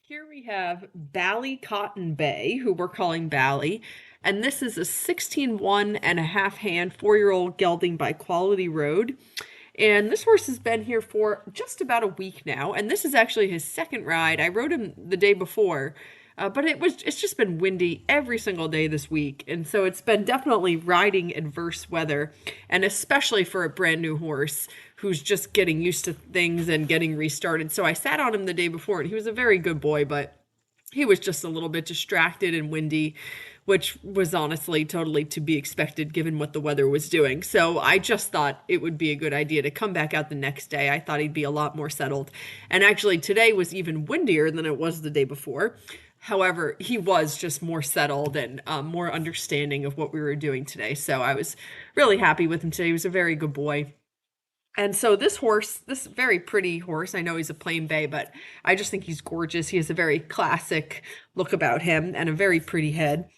Here we have Ballycotton Bay, who we're calling Bally, and this is a 16-1 and a half hand 4-year-old gelding by Quality Road. And this horse has been here for just about a week now, and this is actually his second ride. I rode him the day before, but it's just been windy every single day this week, and so it's been definitely riding adverse weather, and especially for a brand new horse who's just getting used to things and getting restarted. So I sat on him the day before, and he was a very good boy, but he was just a little bit distracted and windy, which was honestly totally to be expected given what the weather was doing. So I just thought it would be a good idea to come back out the next day. I thought he'd be a lot more settled. And actually, today was even windier than it was the day before. However, he was just more settled and more understanding of what we were doing today. So I was really happy with him today. He was a very good boy. And so this horse, this very pretty horse, I know he's a plain bay, but I just think he's gorgeous. He has a very classic look about him and a very pretty head.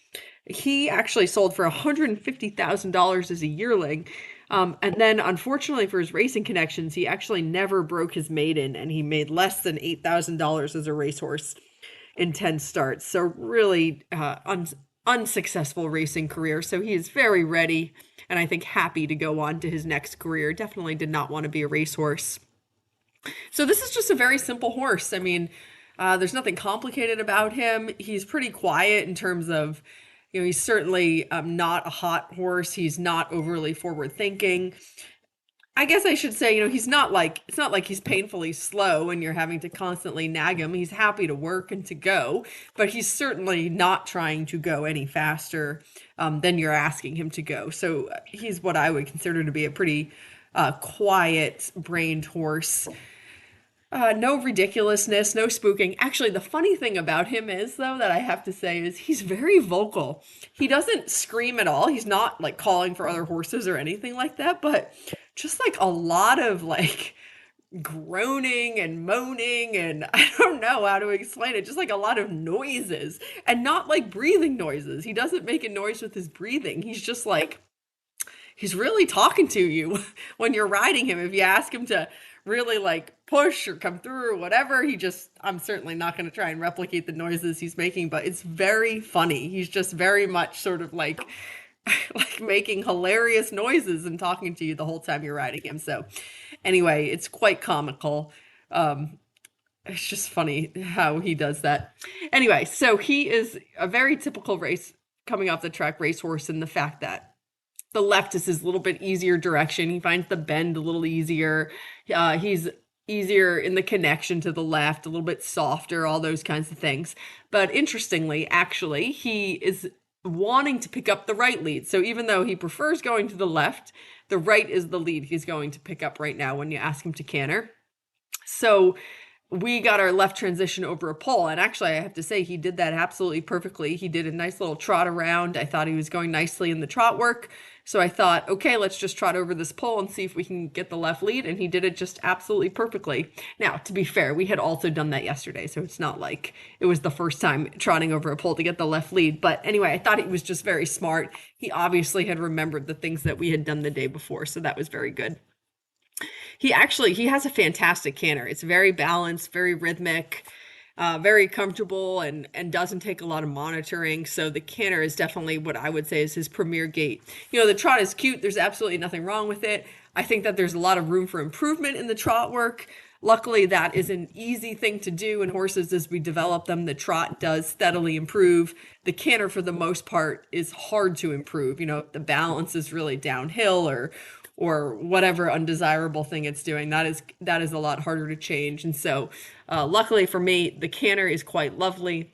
He actually sold for $150,000 as a yearling. And then, unfortunately for his racing connections, he actually never broke his maiden and he made less than $8,000 as a racehorse in 10 starts. So, really unsuccessful racing career. So, he is very ready and I think happy to go on to his next career. Definitely did not want to be a racehorse. So, this is just a very simple horse. I mean, there's nothing complicated about him. He's pretty quiet in terms of, he's certainly not a hot horse. He's not overly forward thinking. I guess I should say, he's not like, it's not like he's painfully slow and you're having to constantly nag him. He's happy to work and to go, but he's certainly not trying to go any faster than you're asking him to go. So he's what I would consider to be a pretty quiet brained horse. No ridiculousness, no spooking. Actually, the funny thing about him is, though, that I have to say is he's very vocal. He doesn't scream at all. He's not like calling for other horses or anything like that, but just like a lot of like groaning and moaning, and I don't know how to explain it. Just like a lot of noises and not like breathing noises. He doesn't make a noise with his breathing. He's just like, he's really talking to you when you're riding him. If you ask him to really like push or come through or whatever, I'm certainly not going to try and replicate the noises he's making, but it's very funny. He's just very much sort of like like making hilarious noises and talking to you the whole time you're riding him. So anyway, it's quite comical. It's just funny how he does that. Anyway, so he is a very typical race coming off the track racehorse in the fact that the left is his little bit easier direction. He finds the bend a little easier. He's easier in the connection to the left, a little bit softer, all those kinds of things. But interestingly, actually, he is wanting to pick up the right lead. So even though he prefers going to the left, the right is the lead he's going to pick up right now when you ask him to canter. So we got our left transition over a pole, and actually I have to say he did that absolutely perfectly. He did a nice little trot around. I thought he was going nicely in the trot work, so I thought, okay, let's just trot over this pole and see if we can get the left lead, and he did it just absolutely perfectly. Now, to be fair, we had also done that yesterday, so it's not like it was the first time trotting over a pole to get the left lead, but anyway, I thought he was just very smart. He obviously had remembered the things that we had done the day before, so that was very good. He has a fantastic canter. It's very balanced, very rhythmic, very comfortable, and doesn't take a lot of monitoring. So the canter is definitely what I would say is his premier gait. The trot is cute. There's absolutely nothing wrong with it. I think that there's a lot of room for improvement in the trot work. Luckily, that is an easy thing to do in horses as we develop them. The trot does steadily improve. The canter, for the most part, is hard to improve. The balance is really downhill or whatever undesirable thing it's doing, that is a lot harder to change. And so luckily for me, the canter is quite lovely.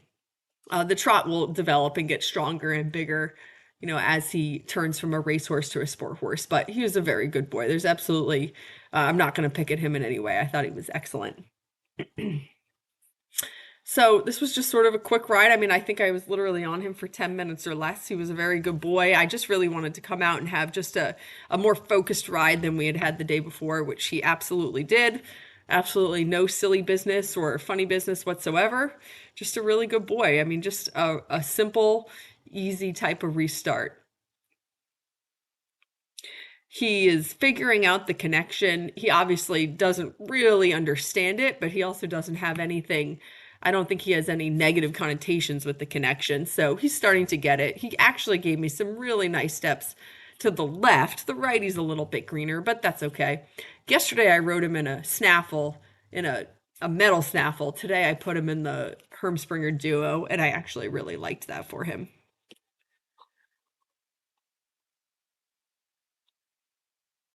The trot will develop and get stronger and bigger as he turns from a racehorse to a sport horse, but he was a very good boy. There's absolutely I'm not going to pick at him in any way. I thought he was excellent. So this was just sort of a quick ride. I mean, I think I was literally on him for 10 minutes or less. He was a very good boy. I just really wanted to come out and have just a more focused ride than we had the day before, which he absolutely did. Absolutely no silly business or funny business whatsoever. Just a really good boy. I mean, just a simple, easy type of restart. He is figuring out the connection. He obviously doesn't really understand it, but he also doesn't have anything I don't think he has any negative connotations with the connection. So he's starting to get it. He actually gave me some really nice steps to the left. The right he's a little bit greener, but that's okay. Yesterday I rode him in a snaffle, in a metal snaffle. Today I put him in the Hermspringer Duo, and I actually really liked that for him.